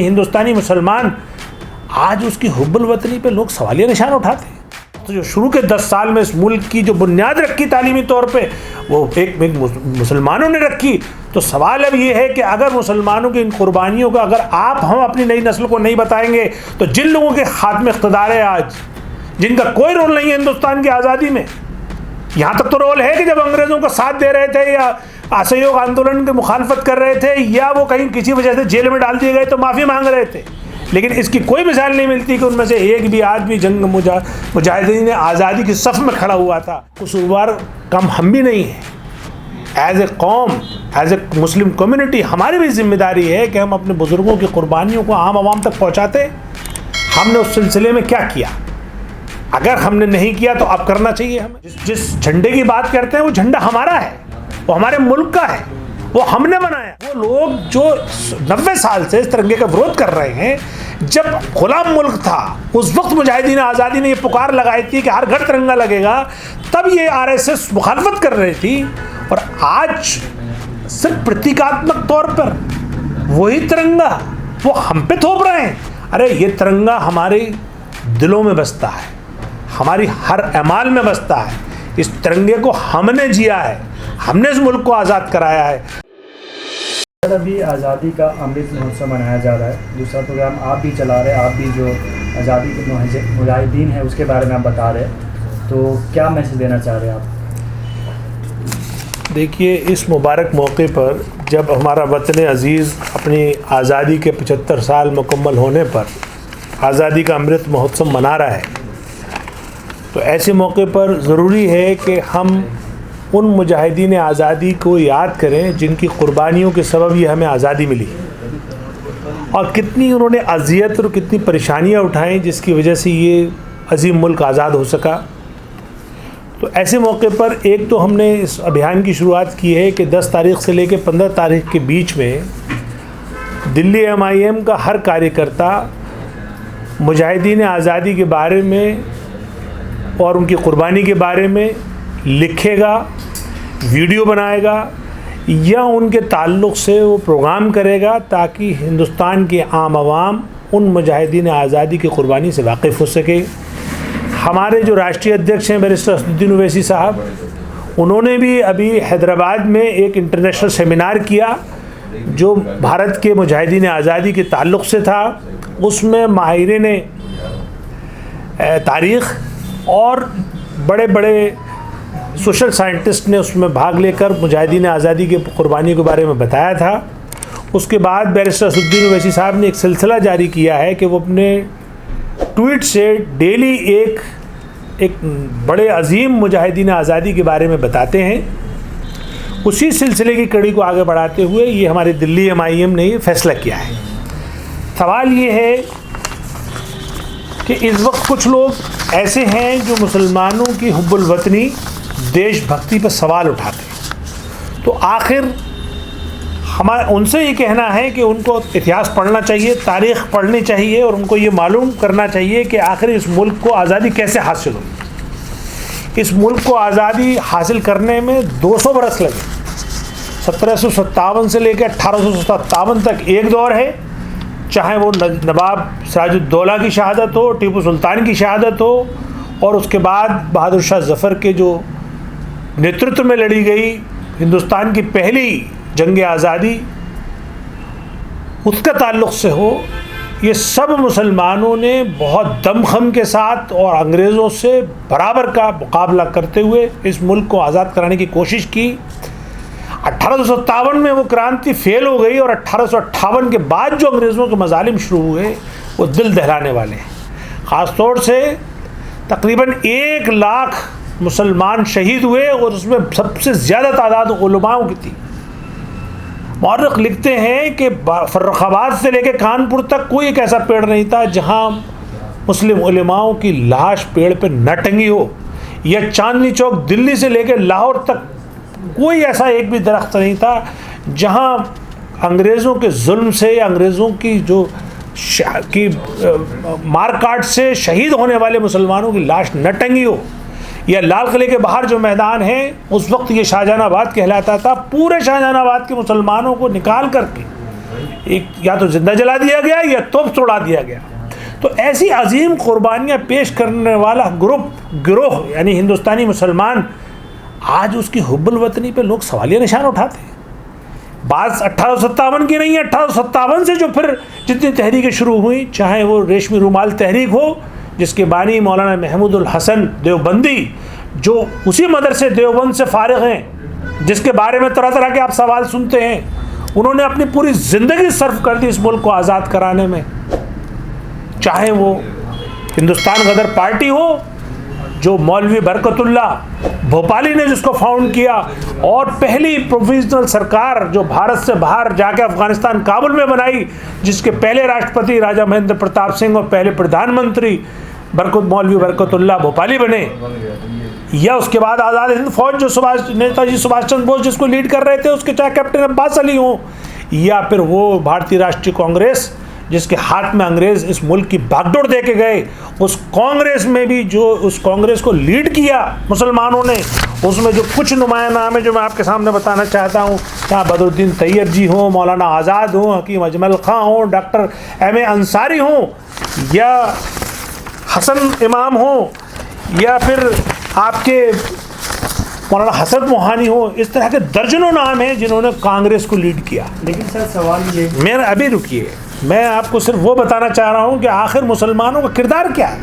हिंदुस्तानी मुसलमान आज उसकी हुब्बुल वतनी पे लोग सवालिया निशान उठाते हैं। तो जो शुरू के 10 साल में इस मुल्क की जो बुनियाद रखी तालीमी तौर पे वो एक मुसलमानों ने रखी। तो सवाल अब ये है कि अगर मुसलमानों की इन कुर्बानियों का अगर हम अपनी नई नस्ल को नहीं बताएंगे तो जिन लोगों के हाथ में इक़्तिदार है आज, जिनका कोई रोल नहीं है हिंदुस्तान की आज़ादी में, यहाँ तक तो रोल है कि जब अंग्रेज़ों का साथ दे रहे थे या असहयोग आंदोलन की मुखालफत कर रहे थे या वो कहीं किसी वजह से जेल में डाल दिए गए तो माफ़ी मांग रहे थे, लेकिन इसकी कोई मिसाल नहीं मिलती कि उनमें से एक भी आदमी जंग मुजाहिदीन आज़ादी की सफ़ में खड़ा हुआ था। कसूरवार कम हम भी नहीं हैं। एज ए कौम, एज ए मुस्लिम कम्युनिटी हमारी भी जिम्मेदारी है कि हम अपने बुज़ुर्गों की कुर्बानियों को आम आवाम तक पहुँचाते। हमने उस सिलसिले में क्या किया? अगर हमने नहीं किया तो अब करना चाहिए हमें। जिस झंडे की बात करते हैं वो झंडा हमारा है, वो हमारे मुल्क का है, वो हमने बनाया। वो लोग जो 90 साल से इस तिरंगे का विरोध कर रहे हैं, जब गुलाम मुल्क था उस वक्त मुजाहिदीन आज़ादी ने ये पुकार लगाई थी कि हर घर तिरंगा लगेगा, तब ये आरएसएस मुखालफत कर रही थी। और आज सिर्फ प्रतीकात्मक तौर पर वही तिरंगा वो हम पे थोप रहे हैं। अरे ये तिरंगा हमारे दिलों में बसता है, हमारी हर अमाल में बसता है। इस तिरंगे को हमने जिया है, हमने इस मुल्क को आज़ाद कराया है। अभी आज़ादी का अमृत महोत्सव मनाया जा रहा है। दूसरा प्रोग्राम आप भी चला रहे हैं, आप भी जो आज़ादी के मुजाहिदीन है उसके बारे में आप बता रहे हैं, तो क्या मैसेज देना चाह रहे हैं आप? देखिए, इस मुबारक मौके पर जब हमारा वतन अज़ीज़ अपनी आज़ादी के 75 साल मुकम्मल होने पर आज़ादी का अमृत महोत्सव मना रहा है, तो ऐसे मौके पर ज़रूरी है कि हम उन मुजाहिदीन आज़ादी को याद करें जिनकी कुर्बानियों के सबब ये हमें आज़ादी मिली और कितनी उन्होंने अज़ियत और कितनी परेशानियां उठाई जिसकी वजह से ये अजीम मुल्क आज़ाद हो सका। तो ऐसे मौके पर एक तो हमने इस अभियान की शुरुआत की है कि 10 तारीख़ से लेकर 15 तारीख़ के बीच में दिल्ली MIM का हर कार्यकर्ता मुजाहिदीन आज़ादी के बारे में और उनकी कुर्बानी के बारे में लिखेगा, वीडियो बनाएगा या उनके ताल्लुक़ से वो प्रोग्राम करेगा ताकि हिंदुस्तान के आम आवाम उन मुजाहिदीन आज़ादी की कुर्बानी से वाकिफ़ हो सके। हमारे जो राष्ट्रीय अध्यक्ष हैं बैरिस्टर असदुद्दीन ओवैसी साहब, उन्होंने भी अभी हैदराबाद में एक इंटरनेशनल सेमिनार किया जो भारत के मुजाहिदीन आज़ादी के ताल्लुक़ से था। उसमें माहिरीन तारीख़ और बड़े बड़े सोशल साइंटिस्ट ने उसमें भाग लेकर मुजाहिदीन आज़ादी के कुर्बानी के बारे में बताया था। उसके बाद बैरिस्टर असदुद्दीन ओवैसी साहब ने एक सिलसिला जारी किया है कि वो अपने ट्वीट से डेली एक बड़े अजीम मुजाहिदीन आज़ादी के बारे में बताते हैं। उसी सिलसिले की कड़ी को आगे बढ़ाते हुए ये हमारे दिल्ली MIM ने ये फैसला किया है। सवाल ये है कि इस वक्त कुछ लोग ऐसे हैं जो मुसलमानों की हुब्बुल वतनी देशभक्ति पर सवाल उठाते हैं। तो आखिर हमारा उनसे ये कहना है कि उनको इतिहास पढ़ना चाहिए, तारीख़ पढ़नी चाहिए और उनको ये मालूम करना चाहिए कि आखिर इस मुल्क को आज़ादी कैसे हासिल हुई। इस मुल्क को आज़ादी हासिल करने में 200 बरस लगे। 1757 से लेकर 1857 तक एक दौर है, चाहे वो नवाब सिराजुद्दौला की शहादत हो, टीपू सुल्तान की शहादत हो और उसके बाद बहादुर शाह ज़फ़र के जो नेतृत्व में लड़ी गई हिंदुस्तान की पहली जंग आज़ादी, उसका ताल्लुक़ से हो। ये सब मुसलमानों ने बहुत दमख़म के साथ और अंग्रेज़ों से बराबर का मुकाबला करते हुए इस मुल्क को आज़ाद कराने की कोशिश की। 1857 में वो क्रांति फेल हो गई और 1858 के बाद जो अंग्रेज़ों के मज़ालिम शुरू हुए वो दिल दहलाने वाले हैं। ख़ास तौर से तकरीबन 1 लाख मुसलमान शहीद हुए और उसमें सबसे ज़्यादा तादाद उलमाओं की थी। मौरख़ लिखते हैं कि फ़र्रुखाबाद से लेकर कानपुर तक कोई एक ऐसा पेड़ नहीं था जहाँ मुस्लिम उलमाओं की लाश पेड़ पे न टंगी हो, या चांदनी चौक दिल्ली से लेकर लाहौर तक कोई ऐसा एक भी दरख्त नहीं था जहाँ अंग्रेज़ों के जुल्म से या अंग्रेज़ों की जो मारकाट से शहीद होने वाले मुसलमानों की लाश न टंगी हो। या लाल किले के बाहर जो मैदान है उस वक्त ये शाहजहानाबाद कहलाता था। पूरे शाहजहानाबाद के मुसलमानों को निकाल करके एक या तो जिंदा जला दिया गया या तोप तोड़ा दिया गया। तो ऐसी अजीम कुर्बानियाँ पेश करने वाला गिरोह यानी हिंदुस्तानी मुसलमान, आज उसकी हुब्बुल वतनी पे लोग सवालिया निशान उठाते हैं। बात 1857 की नहीं है, 1857 से जो फिर जितनी तहरीकें शुरू हुई, चाहे वो रेशमी रुमाल तहरीक हो जिसके बानी मौलाना महमूदुल हसन देवबंदी, जो उसी मदरसे देवबंद से फारिग हैं, जिसके बारे में तरह तरह के आप सवाल सुनते हैं, उन्होंने अपनी पूरी ज़िंदगी सर्व कर दी इस मुल्क को आज़ाद कराने में। चाहे वो हिंदुस्तान गदर पार्टी हो जो मौलवी बरकतुल्ला भोपाली ने जिसको फाउंड किया, और पहली प्रोविजनल सरकार जो भारत से बाहर जाके अफगानिस्तान काबुल में बनाई, जिसके पहले राष्ट्रपति राजा महेंद्र प्रताप सिंह और पहले प्रधानमंत्री मौलवी बरकतुल्ला भोपाली बने, या उसके बाद आज़ाद हिंद फौज जो नेताजी सुभाष चंद्र बोस जिसको लीड कर रहे थे, उसके चाहे कैप्टन अब्बास अली हों, या फिर वो भारतीय राष्ट्रीय कांग्रेस जिसके हाथ में अंग्रेज़ इस मुल्क की भागदौड़ दे के गए, उस कांग्रेस में भी जो उस कांग्रेस को लीड किया मुसलमानों ने, उसमें जो कुछ नुमाया नाम है जो मैं आपके सामने बताना चाहता हूँ, चाहे बदरुद्दीन तैयब जी हों, मौलाना आज़ाद हों, हकीम अजमल खां हों, डॉक्टर M.A. अंसारी हों, या हसन इमाम हों, या फिर आपके मौलाना हसन मोहानी हो, इस तरह के दर्जनों नाम हैं जिन्होंने कांग्रेस को लीड किया। लेकिन सर सवाल ये, मेरा अभी रुकिए, मैं आपको सिर्फ वो बताना चाह रहा हूँ कि आखिर मुसलमानों का किरदार क्या है।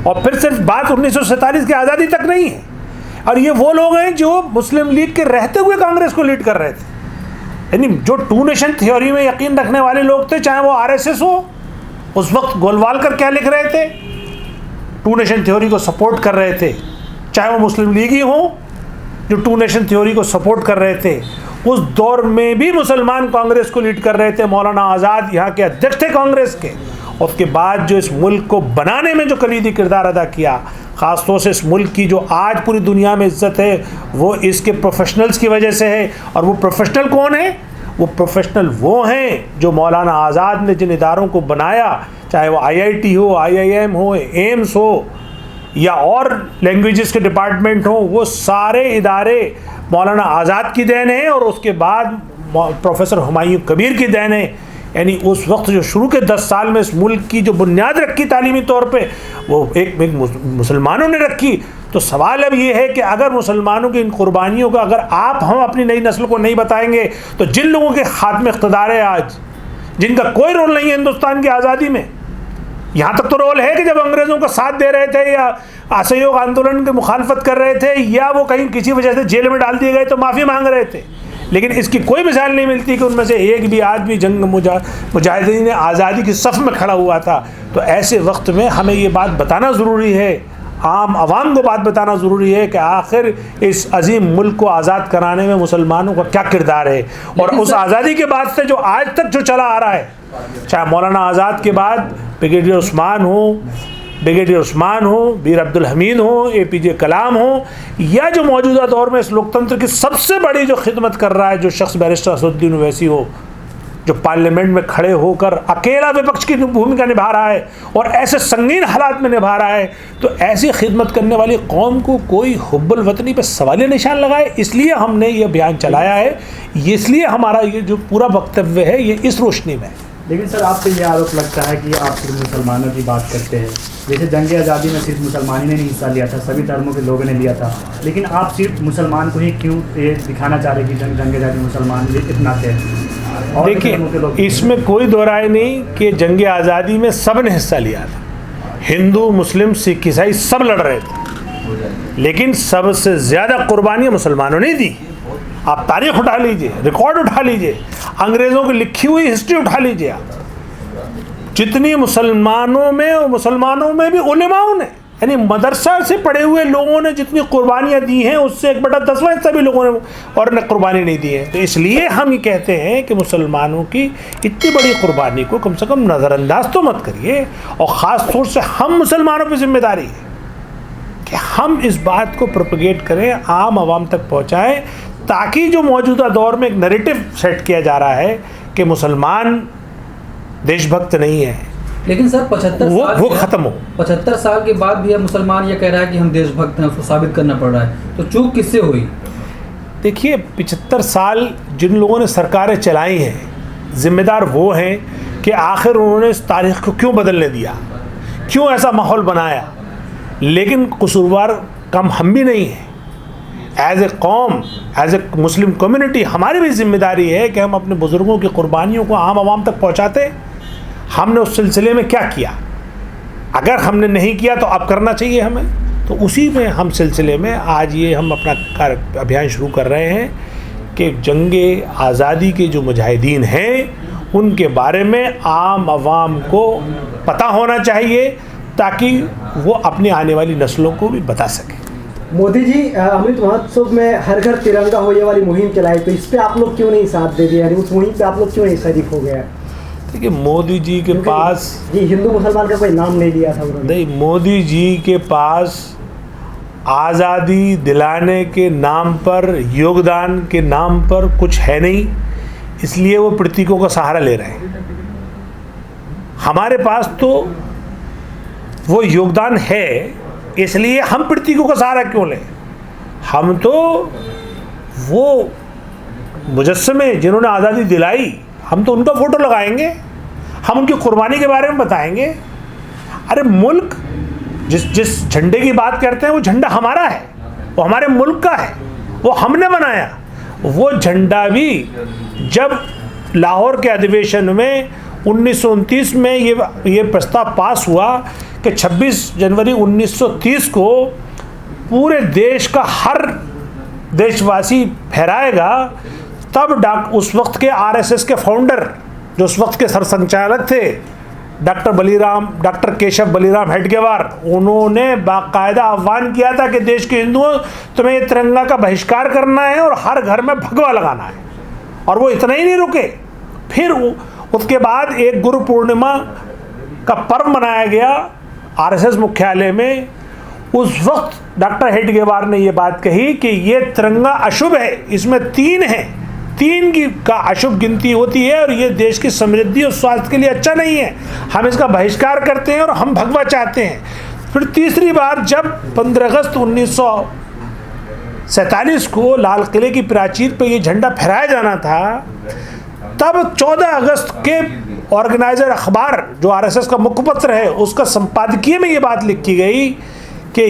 और फिर सिर्फ बात 1947 की आज़ादी तक नहीं है, और ये वो लोग हैं जो मुस्लिम लीग के रहते हुए कांग्रेस को लीड कर रहे थे, यानी जो टू नेशन थ्योरी में यकीन रखने वाले लोग थे, चाहे वो RSS हो, उस वक्त गोलवालकर क्या लिख रहे थे, टू नेशन थ्योरी को सपोर्ट कर रहे थे, चाहे वो मुस्लिम लीग ही हो जो टू नेशन थ्योरी को सपोर्ट कर रहे थे, उस दौर में भी मुसलमान कांग्रेस को लीड कर रहे थे। मौलाना आज़ाद यहाँ के अध्यक्ष थे कांग्रेस के, और उसके बाद जो इस मुल्क को बनाने में जो कलीदी किरदार अदा किया, ख़ासतौर से इस मुल्क की जो आज पूरी दुनिया में इज़्ज़त है, वो इसके प्रोफेशनल्स की वजह से है। और वो प्रोफेशनल कौन है? वो प्रोफेशनल वो हैं जो मौलाना आज़ाद ने जिन इदारों को बनाया, चाहे वो IIT हो, IIM हो, एम्स हो, या और लैंग्वेजेस के डिपार्टमेंट हों, वो सारे इदारे मौलाना आज़ाद की देन है, और उसके बाद प्रोफेसर हुमायूं कबीर की देन है। यानी उस वक्त जो शुरू के 10 साल में इस मुल्क की जो बुनियाद रखी तालीमी तौर पे, वो एक मुसलमानों ने रखी। तो सवाल अब ये है कि अगर मुसलमानों की इन कुर्बानियों को अगर हम अपनी नई नस्ल को नहीं बताएंगे, तो जिन लोगों के हाथ में इक़्तिदार है आज, जिनका कोई रोल नहीं है हिंदुस्तान की आज़ादी में, यहाँ तक तो रोल है कि जब अंग्रेज़ों का साथ दे रहे थे या असहयोग आंदोलन की मुखालफत कर रहे थे, या वो कहीं किसी वजह से जेल में डाल दिए गए तो माफ़ी मांग रहे थे, लेकिन इसकी कोई मिसाल नहीं मिलती कि उनमें से एक भी आदमी जंग मुजाहिदीन आज़ादी की सफ़ में खड़ा हुआ था। तो ऐसे वक्त में हमें ये बात बताना ज़रूरी है, आम आवाम को बात बताना ज़रूरी है कि आखिर इस अजीम मुल्क को आज़ाद कराने में मुसलमानों का क्या किरदार है। और उस आज़ादी के बाद से जो आज तक जो चला आ रहा है, चाहे मौलाना आज़ाद के बाद ब्रिगेडियर उस्मान हो, मीर अब्दुल हमीद हो, APJ कलाम हो, या जो मौजूदा दौर में इस लोकतंत्र की सबसे बड़ी जो खिदमत कर रहा है जो शख्स बैरिस्टर असदुद्दीन ओवैसी हो, जो पार्लियामेंट में खड़े होकर अकेला विपक्ष की भूमिका निभा रहा है और ऐसे संगीन हालात में निभा रहा है, तो ऐसी खिदमत करने वाली कौम को कोई हुब्बुल वतनी पर सवालिया निशान लगाए। इसलिए हमने ये बयान चलाया है, इसलिए हमारा ये जो पूरा वक्तव्य है ये इस रोशनी में। लेकिन सर आपसे ये आरोप लगता है कि आप सिर्फ मुसलमानों की बात करते हैं, जैसे जंग आज़ादी में सिर्फ मुसलमान ही ने नहीं हिस्सा लिया था, सभी धर्मों के लोगों ने लिया था, लेकिन आप सिर्फ मुसलमान को ही क्यों ये दिखाना चाह रहे कि जंग आज़ादी मुसलमान इतना थे? देखिए, इसमें कोई दो राय नहीं कि जंग आज़ादी में सब ने हिस्सा लिया था, हिंदू मुस्लिम सिख ईसाई सब लड़ रहे थे, लेकिन सबसे ज़्यादा कुर्बानियाँ मुसलमानों ने दी। आप तारीख उठा लीजिए, रिकॉर्ड उठा लीजिए, अंग्रेज़ों की लिखी हुई हिस्ट्री उठा लीजिए आप, जितनी मुसलमानों में भी उलेमाओं ने, यानी मदरसा से पढ़े हुए लोगों ने जितनी कुर्बानियाँ दी हैं, उससे 1/10वां हिस्सा भी लोगों ने और ने कुर्बानी नहीं दी है। तो इसलिए हम ये कहते हैं कि मुसलमानों की इतनी बड़ी कुर्बानी को कम से कम नज़रअंदाज तो मत करिए, और ख़ास तौर से हम मुसलमानों पर जिम्मेदारी है कि हम इस बात को प्रोपेगेट करें, आम आवाम तक पहुँचाएँ, ताकि जो मौजूदा दौर में एक नैरेटिव सेट किया जा रहा है कि मुसलमान देशभक्त नहीं है, लेकिन सर 75 साल वो ख़त्म हो। 75 साल के बाद भी अब मुसलमान ये कह रहा है कि हम देशभक्त हैं, उसको साबित करना पड़ रहा है, तो चूक किससे हुई? देखिए, 75 साल जिन लोगों ने सरकारें चलाई हैं, ज़िम्मेदार वो हैं कि आखिर उन्होंने इस तारीख़ को क्यों बदलने दिया, क्यों ऐसा माहौल बनाया। लेकिन कसूरवार कम हम भी नहीं हैं। एज ए कौम, एज ए मुस्लिम कम्युनिटी हमारी भी जिम्मेदारी है कि हम अपने बुज़ुर्गों की कुर्बानियों को आम आवाम तक पहुँचाते। हमने उस सिलसिले में क्या किया, अगर हमने नहीं किया तो अब करना चाहिए हमें। तो उसी में हम सिलसिले में आज ये हम अपना कार्य अभियान शुरू कर रहे हैं कि जंगे आज़ादी के जो मुजाहिदीन हैं उनके बारे में आम आवाम को पता होना चाहिए, ताकि वो अपनी आने वाली नस्लों को भी बता सकें। मोदी जी अमृत महोत्सव में हर घर तिरंगा हो ये वाली मुहिम चलाई, तो इस पे आप लोग क्यों नहीं साथ दे दिए, यानी उस मुहिम पे आप लोग क्यों नहीं शरीक हो गए? देखिए, मोदी जी के पास जी हिंदू मुसलमान का कोई नाम नहीं लिया था उन्होंने। नहीं, मोदी जी के पास आज़ादी दिलाने के नाम पर, योगदान के नाम पर कुछ है नहीं, इसलिए वो प्रतीकों का सहारा ले रहे हैं। हमारे पास तो वो योगदान है, इसलिए हम प्रतीकों का सहारा क्यों लें। हम तो वो मुजस्समे जिन्होंने आज़ादी दिलाई, हम तो उनका फ़ोटो लगाएंगे, हम उनकी कुर्बानी के बारे में बताएंगे। अरे मुल्क जिस झंडे की बात करते हैं वो झंडा हमारा है, वो हमारे मुल्क का है, वो हमने बनाया। वो झंडा भी जब लाहौर के अधिवेशन में 1929 में ये प्रस्ताव पास हुआ कि 26 जनवरी 1930 को पूरे देश का हर देशवासी फहराएगा, तब उस वक्त के आरएसएस के फाउंडर, जो उस वक्त के सरसंचालक थे, डॉक्टर केशव बलीराम हेडगेवार, उन्होंने बाकायदा आह्वान किया था कि देश के हिंदुओं, तुम्हें ये तिरंगा का बहिष्कार करना है और हर घर में भगवा लगाना है। और वो इतना ही नहीं रुके, फिर उसके बाद एक गुरु पूर्णिमा का पर्व मनाया गया आरएसएस मुख्यालय में। उस वक्त डॉक्टर हेडगेवार ने ये बात कही कि ये तिरंगा अशुभ है, इसमें 3 है, 3 की का अशुभ गिनती होती है और ये देश की समृद्धि और स्वास्थ्य के लिए अच्छा नहीं है, हम इसका बहिष्कार करते हैं और हम भगवा चाहते हैं। फिर तीसरी बार जब 15 अगस्त 1947 को लाल किले की प्राचीर पे ये झंडा फहराया जाना था, तब 14 अगस्त के ऑर्गेनाइजर अखबार, जो आरएसएस का मुखपत्र है, उसका संपादकीय में ये बात लिखी गई कि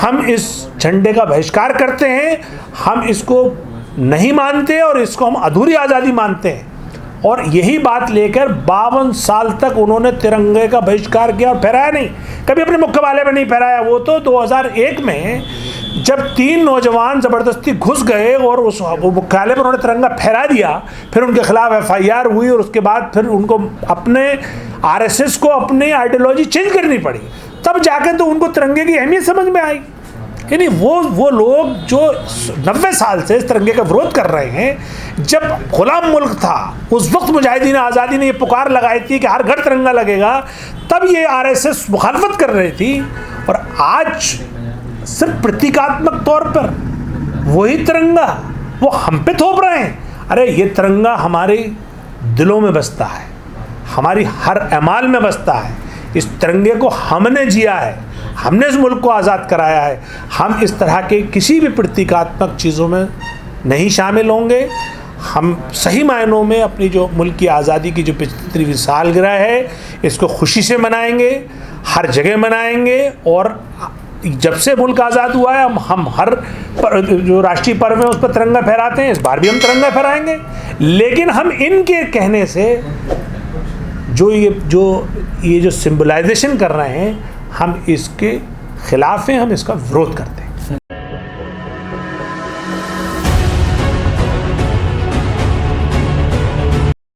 हम इस झंडे का बहिष्कार करते हैं, हम इसको नहीं मानते और इसको हम अधूरी आज़ादी मानते हैं। और यही बात लेकर 52 साल तक उन्होंने तिरंगे का बहिष्कार किया और फहराया नहीं, कभी अपने मुख्यालय में नहीं फहराया। वो तो 2001 में जब 3 नौजवान ज़बरदस्ती घुस गए और उस मुख्यालय पर उन्होंने तिरंगा फहरा दिया, फिर उनके खिलाफ FIR हुई और उसके बाद फिर उनको अपने आरएसएस को अपनी आइडियोलॉजी चेंज करनी पड़ी, तब जाकर तो उनको तिरंगे की अहमियत समझ में आई। यानी वो लोग जो 90 साल से इस तिरंगे का विरोध कर रहे हैं, जब गुलाम मुल्क था उस वक्त मुजाहिदीन आज़ादी ने ये पुकार लगाई थी कि हर घर तिरंगा लगेगा, तब ये आरएसएस मुखालफत कर रही थी। और आज सिर्फ प्रतीकात्मक तौर पर वही तिरंगा वो हम पे थोप रहे हैं। अरे ये तिरंगा हमारे दिलों में बसता है, हमारी हर अमाल में बसता है। इस तिरंगे को हमने जिया है, हमने इस मुल्क को आज़ाद कराया है। हम इस तरह के किसी भी प्रतीकात्मक चीज़ों में नहीं शामिल होंगे। हम सही मायनों में अपनी जो मुल्क की आज़ादी की जो 75वीं सालगिरह है, इसको खुशी से मनाएंगे, हर जगह मनाएंगे। और जब से मुल्क आज़ाद हुआ है, हम हर जो राष्ट्रीय पर्व है उस पर तिरंगा फहराते हैं। इस बार भी हम तिरंगा फहराएंगे, लेकिन हम इनके कहने से जो ये सिंबलाइजेशन कर रहे हैं, हम इसके खिलाफ हैं, हम इसका विरोध करते हैं।